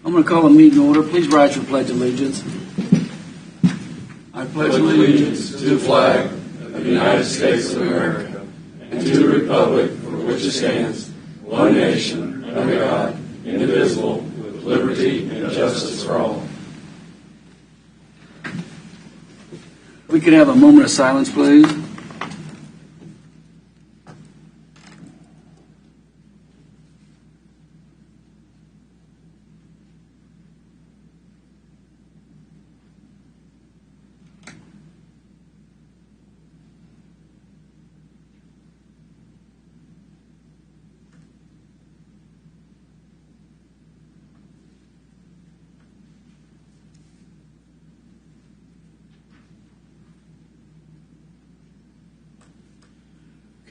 I'm going to call a meeting order. Please rise for Pledge of Allegiance. I pledge allegiance to the flag of the United States of America and to the republic for which it stands, one nation, under God, indivisible, with liberty and justice for all. We could have a moment of silence, please.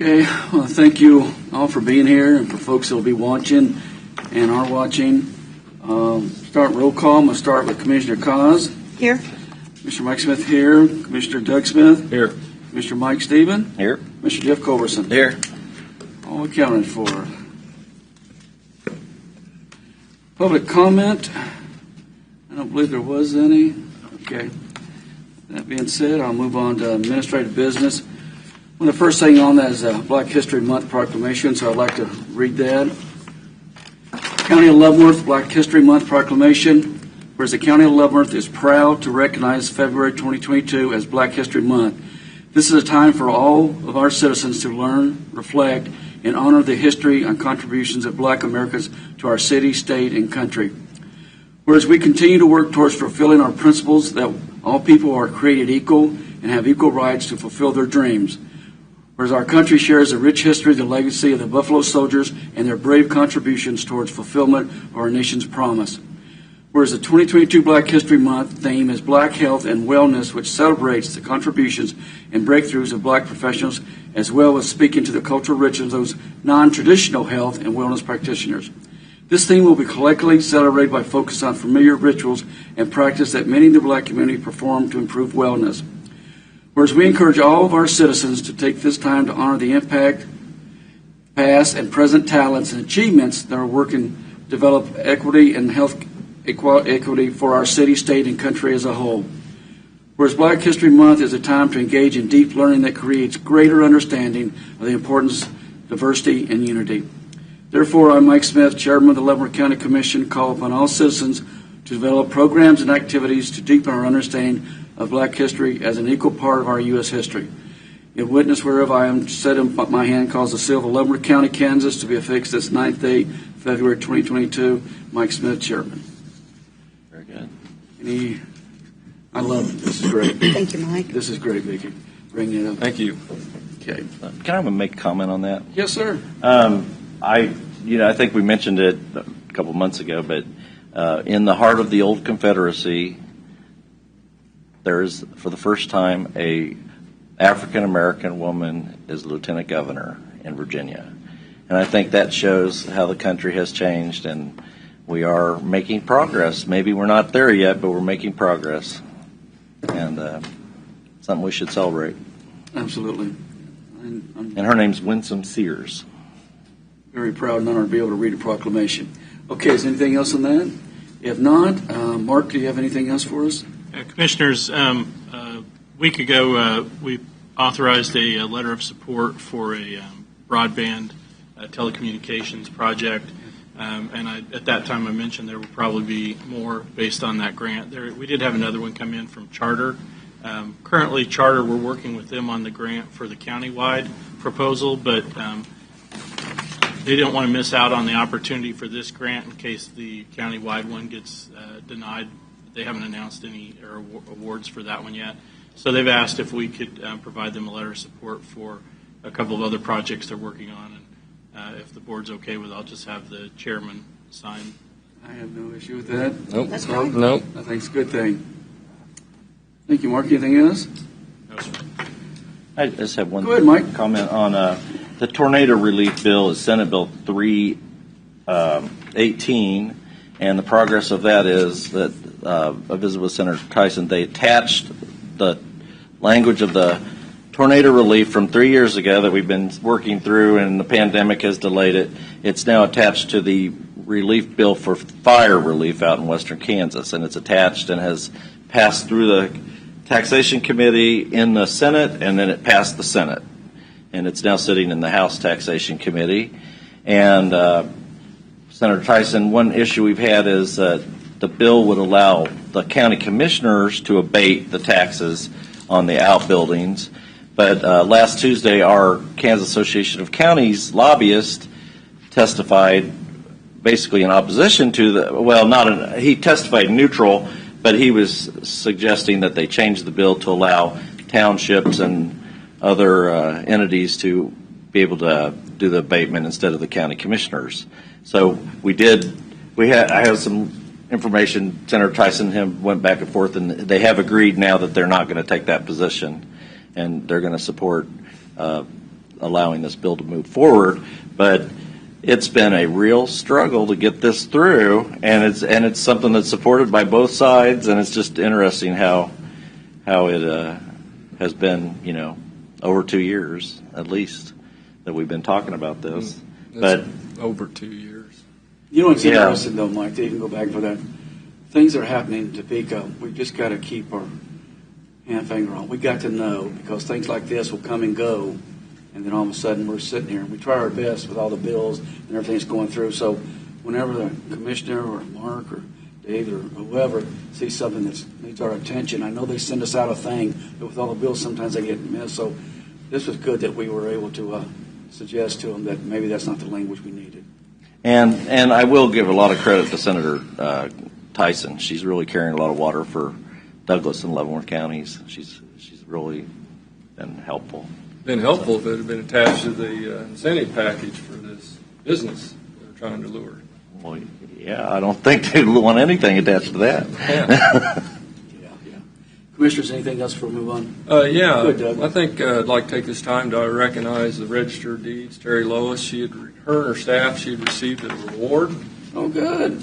Okay, well, thank you all for being here, and for folks that will be watching and are watching. Start roll call. I'm going to start with Commissioner KAAZ. Here. Commissioner Mike Smith here. Commissioner Doug Smith. Here. Commissioner Mike Steiben. Here. Mr. Jeff Culbertson. Here. All accounted for. Public comment. I don't believe there was any. Okay. That being said, I'll move on to administrative business. Well, the first thing on that is a Black History Month proclamation, so I'd like to read that. County of Leavenworth Black History Month proclamation. Whereas the County of Leavenworth is proud to recognize February 2022 as Black History Month. This is a time for all of our citizens to learn, reflect, and honor the history and contributions of Black Americans to our city, state, and country. Whereas we continue to work towards fulfilling our principles that all people are created equal and have equal rights to fulfill their dreams. Whereas our country shares a rich history, the legacy of the Buffalo Soldiers, and their brave contributions towards fulfillment of our nation's promise. Whereas the 2022 Black History Month theme is Black Health and Wellness, which celebrates the contributions and breakthroughs of Black professionals, as well as speaking to the cultural richness of those non-traditional health and wellness practitioners. This theme will be collectively celebrated by focus on familiar rituals and practice that many in the Black community perform to improve wellness. Whereas we encourage all of our citizens to take this time to honor the impact, past and present talents and achievements that are working to develop equity and health equity for our city, state, and country as a whole. Whereas Black History Month is a time to engage in deep learning that creates greater understanding of the importance of diversity and unity. Therefore, I, Mike Smith, Chairman of the Leavenworth County Commission, call upon all citizens to develop programs and activities to deepen our understanding of Black history as an equal part of our U.S. history. In witness whereof I am set in my hand calls the seal of Leavenworth County, Kansas, to be affixed this 9th day, February 2022. Mike Smith, Chairman. Very good. I love it. This is great. Thank you, Mike. This is great, Vicky. Bring it up. Thank you. Okay. Can I make a comment on that? Yes, sir. I think we mentioned it a couple months ago, but in the heart of the old Confederacy, there's, for the first time, a African-American woman is lieutenant governor in Virginia. And I think that shows how the country has changed, and we are making progress. Maybe we're not there yet, but we're making progress. And something we should celebrate. Absolutely. And her name's Winsome Sears. Very proud and honored to be able to read a proclamation. Okay, is there anything else on that? If not, Mark, do you have anything else for us? Commissioners, a week ago we authorized a letter of support for a broadband telecommunications project, and at that time I mentioned there will probably be more based on that grant. We did have another one come in from Charter. Currently, Charter, we're working with them on the grant for the countywide proposal, but they don't want to miss out on the opportunity for this grant in case the countywide one gets denied. They haven't announced any awards for that one yet. So they've asked if we could provide them a letter of support for a couple of other projects they're working on. And if the board's okay with it, I'll just have the chairman sign. I have no issue with that. Nope. That's fine. Nope. I think it's a good thing. Thank you, Mark. Anything else? No, sir. I just have one Go ahead, Mike. comment on the tornado relief bill is Senate Bill 318, and the progress of that is that I visited with Senator Tyson. They attached the language of the tornado relief from 3 years ago that we've been working through, and the pandemic has delayed it. It's now attached to the relief bill for fire relief out in western Kansas, and it's attached and has passed through the Taxation Committee in the Senate, and then it passed the Senate. And it's now sitting in the House Taxation Committee. And Senator Tyson, one issue we've had is the bill would allow the county commissioners to abate the taxes on the outbuildings. But last Tuesday, our Kansas Association of Counties lobbyist testified basically in opposition to he testified neutral, but he was suggesting that they change the bill to allow townships and other entities to be able to do the abatement instead of the county commissioners. So I have some information. Senator Tyson and him went back and forth, and they have agreed now that they're not going to take that position, and they're going to support allowing this bill to move forward. But it's been a real struggle to get this through, and it's something that's supported by both sides, and it's just interesting how it has been, over 2 years at least that we've been talking about this. But over 2 years. You know what's interesting though, Mike, to even go back for that, things are happening in Topeka. We've just got to keep our finger on. We got to know, because things like this will come and go, and then all of a sudden we're sitting here and we try our best with all the bills and everything that's going through. So whenever the commissioner or Mark or Dave or whoever sees something that needs our attention, I know they send us out a thing, but with all the bills sometimes they get missed. So this was good that we were able to suggest to them that maybe that's not the language we needed. And I will give a lot of credit to Senator Tyson. She's really carrying a lot of water for Douglas and Leavenworth counties. She's really been helpful. Been helpful if it had been attached to the incentive package for this business they're trying to lure. Well, yeah, I don't think they want anything attached to that. Yeah. Commissioners, anything else before we move on? Good, Doug. I think I'd like to take this time to recognize the Register of Deeds, Terry Lois. Her and her staff, she had received a reward. Oh, good.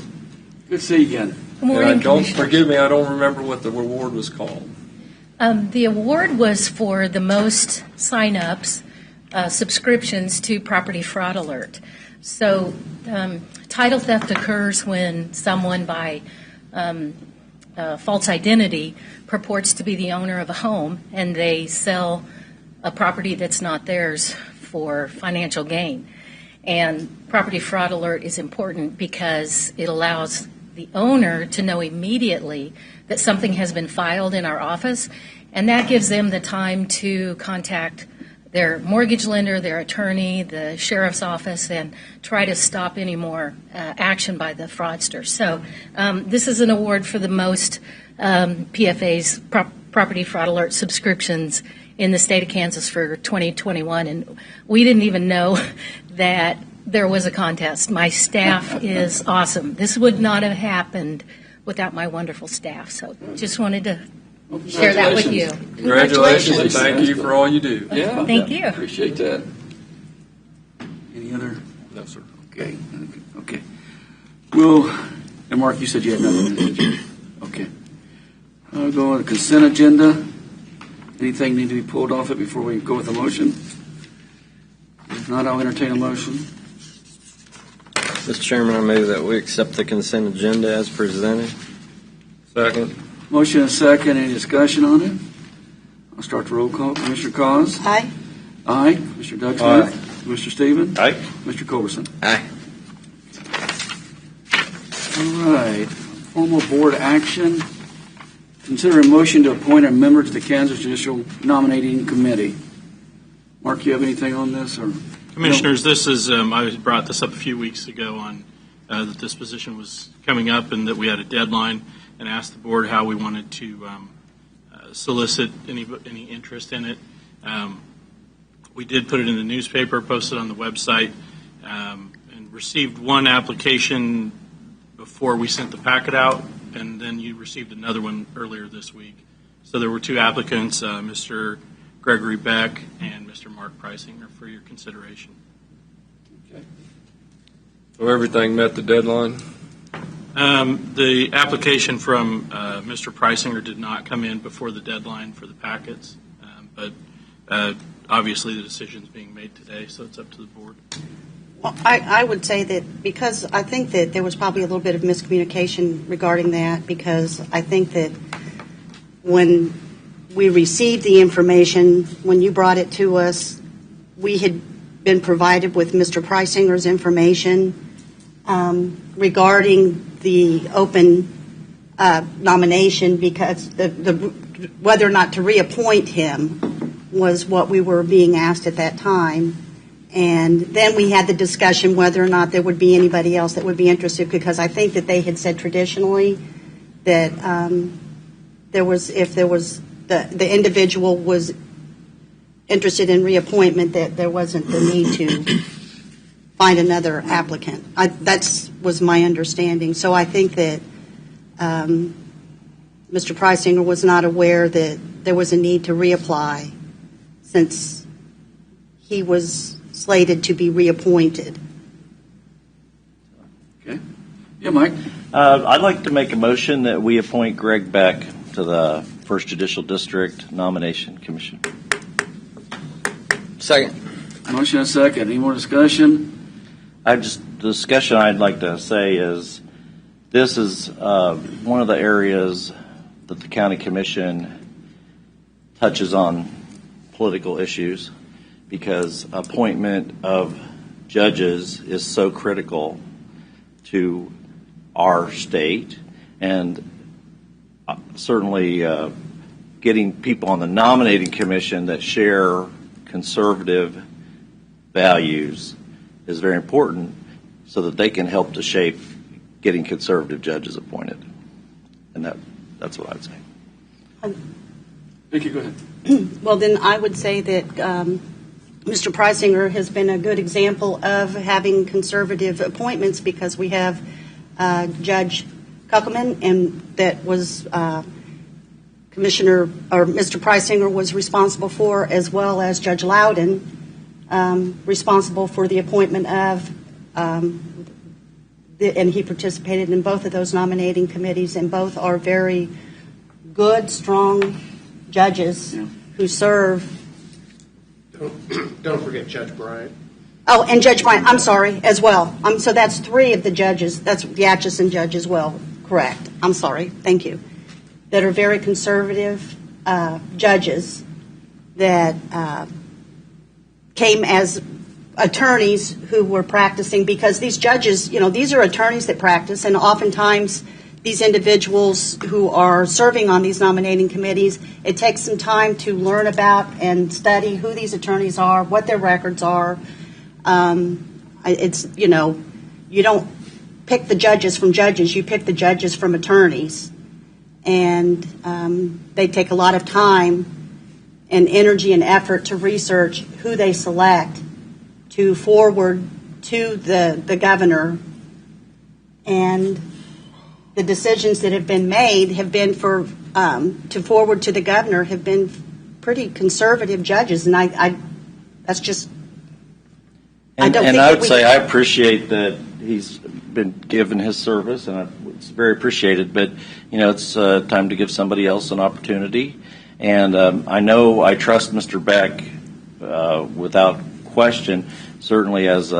Good to see you again. Good morning, And Commissioners. forgive me, I don't remember what the reward was called. The award was for the most sign-ups, subscriptions to Property Fraud Alert. So title theft occurs when someone by false identity purports to be the owner of a home, and they sell a property that's not theirs for financial gain. And Property Fraud Alert is important because it allows the owner to know immediately that something has been filed in our office, and that gives them the time to contact their mortgage lender, their attorney, the sheriff's office, and try to stop any more action by the fraudster. So this is an award for the most PFA's, Property Fraud Alert subscriptions in the state of Kansas for 2021, and we didn't even know that there was a contest. My staff is awesome. This would not have happened without my wonderful staff, so just wanted to share that with you. Congratulations, and thank you for all you do. Yeah. Thank you. Appreciate that. Any other? No, sir. Okay. Well, and Mark, you said you had nothing, didn't you? Okay. I'll go on the consent agenda. Anything need to be pulled off it before we go with the motion? If not, I'll entertain a motion. Mr. Chairman, I move that we accept the consent agenda as presented. Second. Motion and second. Any discussion on it? I'll start the roll call. Commissioner KAAZ? Aye. Aye. Mr. Doug Smith? Mr. Stephen? Aye. Mr. Culbertson? Aye. All right. Formal board action. Consider a motion to appoint a member to the Kansas Judicial Nominating Committee. Mark, you have anything on this? Or Commissioners, this is, I brought this up a few weeks ago on that this position was coming up and that we had a deadline, and asked the board how we wanted to solicit any interest in it. We did put it in the newspaper, posted on the website, and received one application before we sent the packet out, and then you received another one earlier this week. So there were two applicants, Mr. Gregory Beck and Mr. Mark Preisinger, for your consideration. Okay. So everything met the deadline? The application from Mr. Preisinger did not come in before the deadline for the packets, but obviously the decision is being made today, so it's up to the board. Well, I would say that because I think that there was probably a little bit of miscommunication regarding that, because I think that when we received the information, when you brought it to us, we had been provided with Mr. Preisinger's information regarding the open nomination, because whether or not to reappoint him was what we were being asked at that time. And then we had the discussion whether or not there would be anybody else that would be interested, because I think that they had said traditionally that if the individual was interested in reappointment, that there wasn't the need to find another applicant. That was my understanding. So I think that Mr. Preisinger was not aware that there was a need to reapply, since he was slated to be reappointed. Okay. Yeah, Mike? I'd like to make a motion that we appoint Greg Beck to the First Judicial District Nomination Commission. Second. Motion and second. Any more discussion? The discussion I'd like to say is this is one of the areas that the county commission touches on political issues, because appointment of judges is so critical to our state, and certainly getting people on the nominating commission that share conservative values is very important, so that they can help to shape getting conservative judges appointed. And that's what I'd say. Vicki, go ahead. Well, then I would say that Mr. Preisinger has been a good example of having conservative appointments, because we have Judge Kuckelman, and that was Commissioner, or Mr. Preisinger was responsible for, as well as Judge Loudon, responsible for the appointment of, and he participated in both of those nominating committees, and both are very good, strong judges who serve. Don't forget Judge Bryant. Oh, and Judge Bryant, I'm sorry, as well. So that's three of the judges, that's the Atchison judge as well, correct. I'm sorry, thank you. That are very conservative judges that came as attorneys who were practicing, because these judges, these are attorneys that practice, and oftentimes these individuals who are serving on these nominating committees, it takes some time to learn about and study who these attorneys are, what their records are. It's, you don't pick the judges from judges, you pick the judges from attorneys. And they take a lot of time and energy and effort to research who they select to forward to the governor. And the decisions that have been made have been to forward to the governor have been pretty conservative judges, and I that's just. I appreciate that he's been given his service, and it's very appreciated. But it's time to give somebody else an opportunity, and I trust Mr. Beck without question. Certainly, as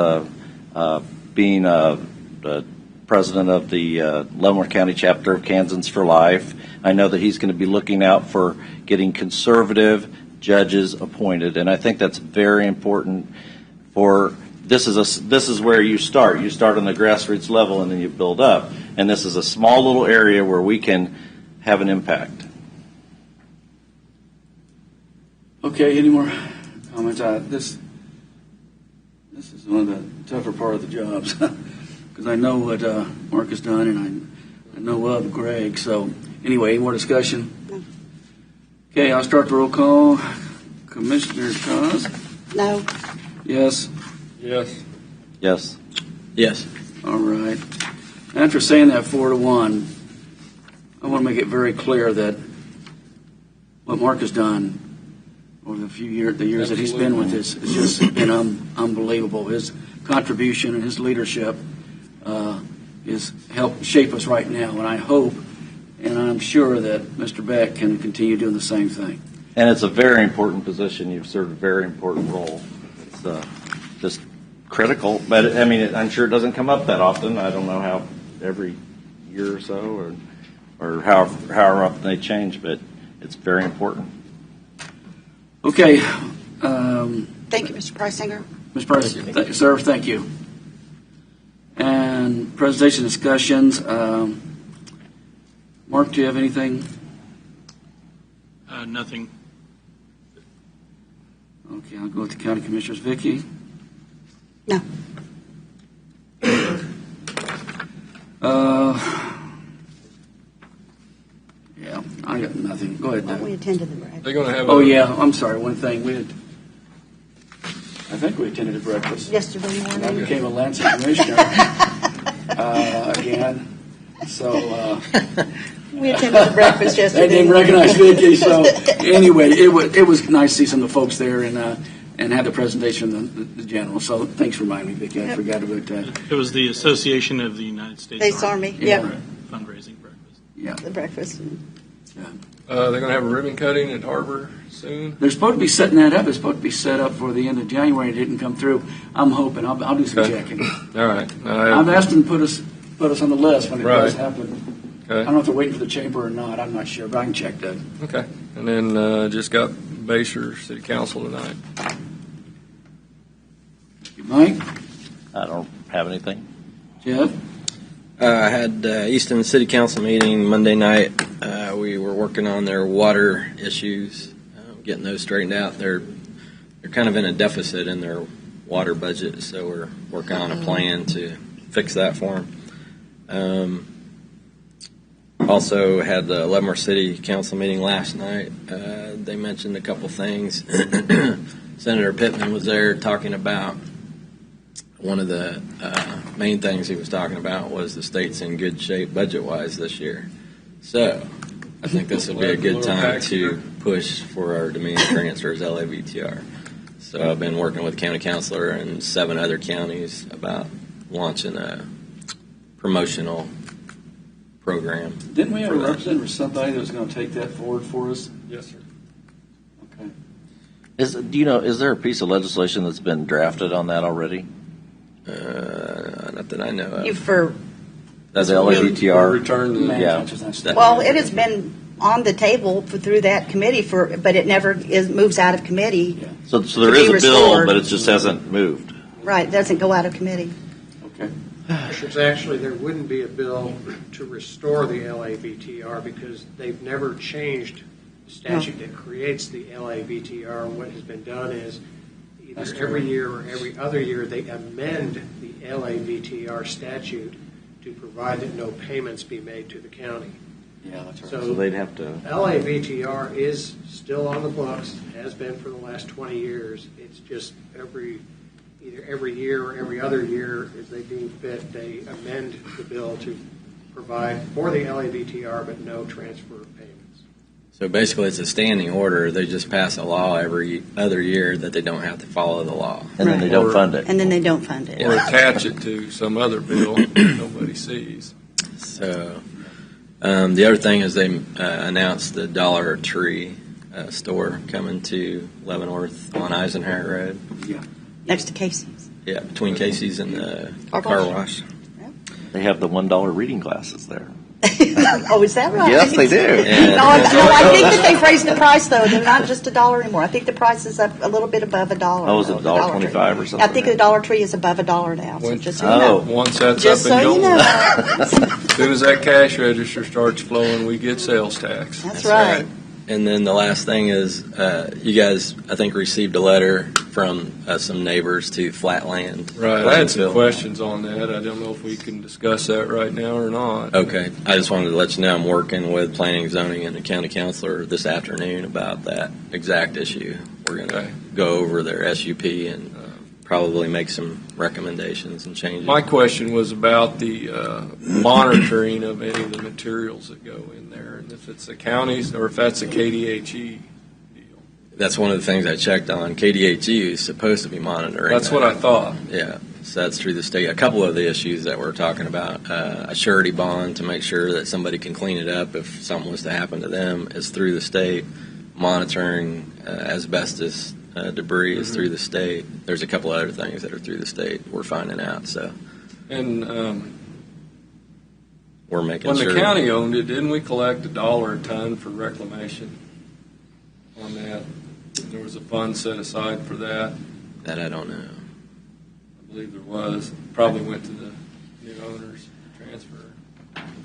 being the president of the Leavenworth County chapter of Kansans for Life, I know that he's going to be looking out for getting conservative judges appointed, and I think that's very important. This is where you start. You start on the grassroots level, and then you build up. And this is a small little area where we can have an impact. Okay, any more comments? This is one of the tougher part of the jobs, because I know what Mark has done, and I know of Greg. So anyway, any more discussion? No. Okay, I'll start the roll call. Commissioner KAAZ? No. Yes. Yes. Yes. Yes. All right. After saying that 4-1, I want to make it very clear that what Mark has done over the years that he's been with us, it's just been unbelievable. His contribution and his leadership is helped shape us right now, and I hope and I'm sure that Mr. Beck can continue doing the same thing. And it's a very important position. You've served a very important role. It's just critical, but I mean, I'm sure it doesn't come up that often. I don't know how every year or so, or however often they change, but it's very important. Okay. Thank you, Mr. Preisinger. Mr. President, sir, thank you. And presentation discussions. Mark, do you have anything? Nothing. Okay, I'll go with the county commissioners. Vicki? No. Yeah, I got nothing. Go ahead, Well, we Doug. attended the breakfast. They're going to have. Oh, yeah, I'm sorry, one thing. I think we attended a breakfast. Yesterday And I morning. became a Lansing commissioner again. So We attended the breakfast I yesterday. didn't recognize Vicki. So anyway, it was nice to see some of the folks there and had the presentation of the general. So thanks for reminding me, Vicki. I Yep. forgot about that. It was the Association of the United States States Army, Yeah. yep, fundraising breakfast. Yeah. the breakfast. They're going to have a ribbon cutting at Harbor soon. They're supposed to be setting that up. It's supposed to be set up for the end of January. It didn't come through. I'm hoping. I'll do some Okay. checking. All right. I've asked them to put us on the list when it Right. does happen. I don't Okay. know if they're waiting for the chamber or not. I'm not sure, but I can check that. Okay. And then just got Bayshore City Council tonight. Mike? I don't have anything. Jeff? I had Easton City Council meeting Monday night. We were working on their water issues, getting those straightened out. They're kind of in a deficit in their water budget, so we're working on a plan to fix that for them. Also had the Leavenworth City Council meeting last night. They mentioned a couple things. Senator Pittman was there talking about one of the main things he was talking about was the state's in good shape budget-wise this year. So I think this will be a good time to push for our demand transfers, LAVTR. So I've been working with county councilor and 7 other counties about launching a promotional program. Didn't we have a for that. representative or somebody that was going to take that forward for us? Yes, sir. Okay. Is there a piece of legislation that's been drafted on that already? Not that I know of. That's the We'll LAVTR. return to Man, Yeah. touches that stuff. Well, it has been on the table through that committee but it never moves out of committee. Yeah. So there To be is a bill, restored. but it just hasn't moved. Right, it doesn't go out of committee. Okay. Commissioners, actually, there wouldn't be a bill to restore the LAVTR because they've never changed the statute that creates the LAVTR. What has been done is That's either true. every year or every other year, they amend the LAVTR statute to provide that no payments be made to the county. Yeah, that's right. So they'd have to. LAVTR is still on the books, has been for the last 20 years. It's just either every year or every other year, as they deem fit, they amend the bill to provide for the LAVTR, but no transfer of payments. So basically, it's a standing order. They just pass a law every other year that they don't have to follow the law. And then they don't fund it. And then they don't fund it. Or attach it to some other bill nobody sees. So the other thing is they announced the Dollar Tree store coming to Leavenworth on Eisenhower Road. Yeah. Next to Casey's. Yeah, between Casey's and the Car car wash. wash. They have the $1 reading glasses there. Oh, is that right? Yes, they do. And- No, I think that they've raised the price, though. They're not just $1 anymore. I think the price is up a little bit above $1. Oh, is it The Dollar Tree. $1.25 or something? I think the Dollar Tree is above $1 now, so When- just so you know. Once that's Just up so and you going, know. as soon as that cash register starts flowing, we get sales tax. That's right. And then the last thing is, you guys, I think, received a letter from some neighbors to Flatland. Right. I had some Pleasantville. questions on that. I don't know if we can discuss that right now or not. Okay. I just wanted to let you know I'm working with planning, zoning, and the county councilor this afternoon about that exact issue. We're going to Okay. go over their SUP and probably make some recommendations and changes. My question was about the monitoring of any of the materials that go in there, and if it's the counties or if that's a KDHE deal. That's one of the things I checked on. KDHE is supposed to be monitoring. That's that. what I thought. Yeah, so that's through the state. A couple of the issues that we're talking about, a surety bond to make sure that somebody can clean it up if something was to happen to them is through the state. Monitoring asbestos debris is through the state. There's a couple other things that are through the state we're finding out. So, And we're making when sure. the county owned it, didn't we collect $1 a ton for reclamation on that? There was a fund set aside for that. That I don't know. I believe there was. Probably went to the new owners transfer.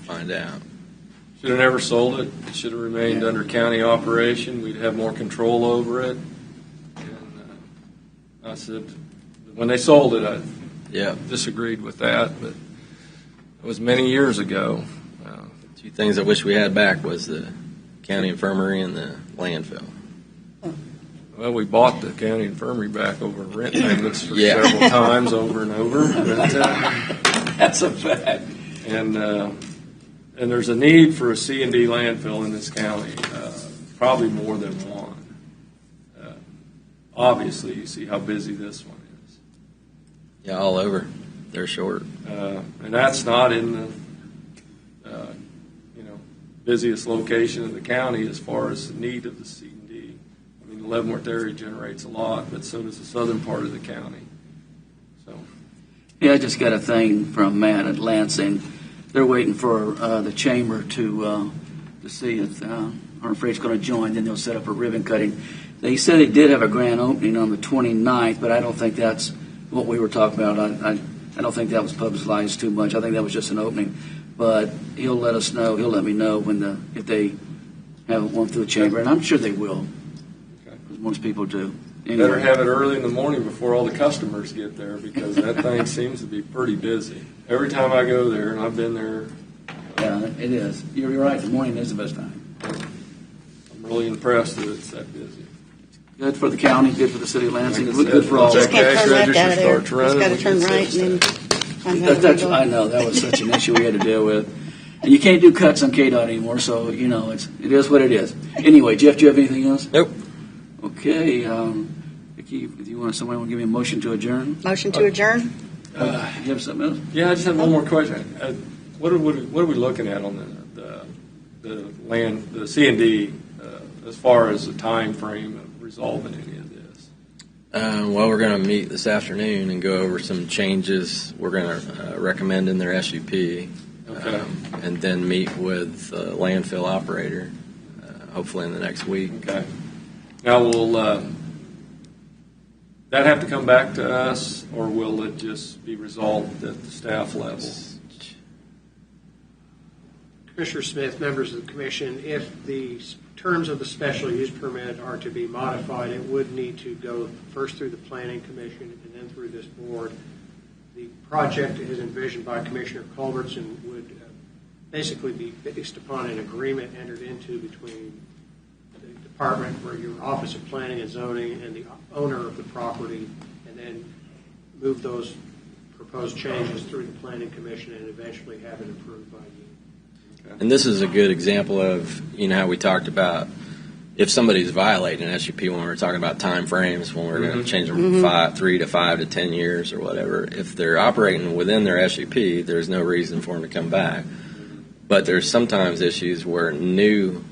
Find out. Should have never sold it. It should have remained under county operation. We'd have more control over it. And I said, when they sold it, I Yeah. disagreed with that, but it was many years ago. Two things I wish we had back was the county infirmary and the landfill. Well, we bought the county infirmary back over rent payments for Yeah. several times over and over. But, That's a fact. and there's a need for a C&D landfill in this county, probably more than one. Obviously, you see how busy this one is. Yeah, all over. They're short. And that's not in the busiest location in the county as far as the need of the C&D. I mean, the Leavenworth area generates a lot, but so does the southern part of the county. So, Yeah, I just got a thing from Matt at Lansing. They're waiting for the chamber to see if our Freight's going to join. Then they'll set up a ribbon cutting. They said they did have a grand opening on the 29th, but I don't think that's what we were talking about. I don't think that was publicized too much. I think that was just an opening. But he'll let us know. He'll let me know if they have one through the chamber, and I'm sure they will. Okay. Because most people do. better have it early in the morning before all the customers get there, because that thing seems to be pretty busy. Every time I go there, and I've been there. Yeah, it is. You're right. The morning is the best time. I'm really impressed that it's that busy. Good for the county, good for the city of Lansing, Like I good for all. Just said, can't turn left out of there. Starts running, Just got to turn we can right sit and then. I know that was such an issue we had to deal with, and you can't do cuts on KDOT anymore. So it is what it is. Anyway, Jeff, do you have anything else? Nope. Okay, Vicky, if somebody want to give me a motion to adjourn? Motion to adjourn? You have something else? Yeah, I just have one more question. What are we looking at on the C&D as far as the time frame of resolving any of this? Well, we're going to meet this afternoon and go over some changes we're going to recommend in their SUP, Okay. and then meet with the landfill operator, hopefully in the next week. Okay. Now, will that have to come back to us, or will it just be resolved at the staff level? Commissioner Smith, members of the commission, if the terms of the special use permit are to be modified, it would need to go first through the planning commission and then through this board. The project as envisioned by Commissioner Culbertson would basically be based upon an agreement entered into between the department, or your Office of Planning and Zoning, and the owner of the property, and then move those proposed changes through the planning commission and eventually have it approved by you. And this is a good example of, how we talked about if somebody's violating an SUP when we were talking about time frames, when we're going to change them from 3 to 5 to 10 years or whatever. If they're operating within their SUP, there's no reason for them to come back. But there's sometimes issues where new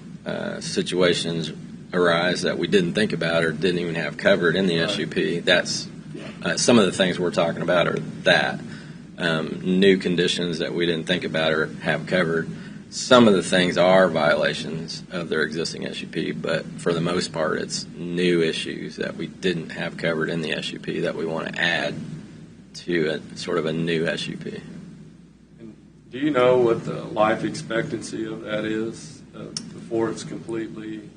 situations arise that we didn't think about or didn't even have covered in the SUP. That's some of the things we're talking about are that new conditions that we didn't think about or have covered. Some of the things are violations of their existing SUP, but for the most part, it's new issues that we didn't have covered in the SUP that we want to add to a sort of a new SUP. And do you know what the life expectancy of that is before it's completely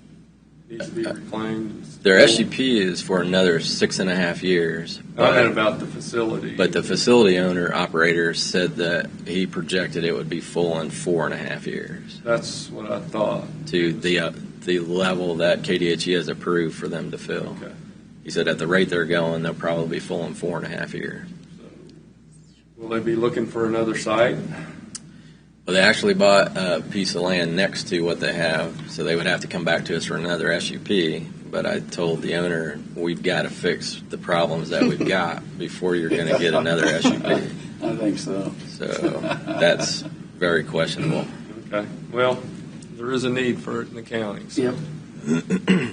needs to be reclaimed? Their SUP is for another 6.5 years. I meant about the facility. But the facility owner operator said that he projected it would be full in 4.5 years. That's what I thought. To the level that KDHE has approved for them to fill. Okay. He said at the rate they're going, they'll probably be full in 4.5 years. So, will they be looking for another site? Well, they actually bought a piece of land next to what they have, so they would have to come back to us for another SUP. But I told the owner, we've got to fix the problems that we've got before you're going to get another SUP. I think so. So that's very questionable. Okay. Well, there is a need for it in the county. So. Yep.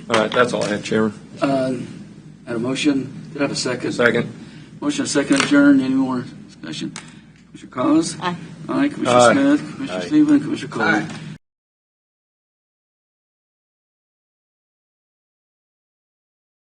All right. That's all I have, Chairman. I Had a motion. Did I have a second? Second. Motion and second adjourned. Any more discussion? Commissioner KAAZ? Aye. Aye. Commissioner Aye. Smith? Commissioner Aye. Stephen? Commissioner Cole? Aye.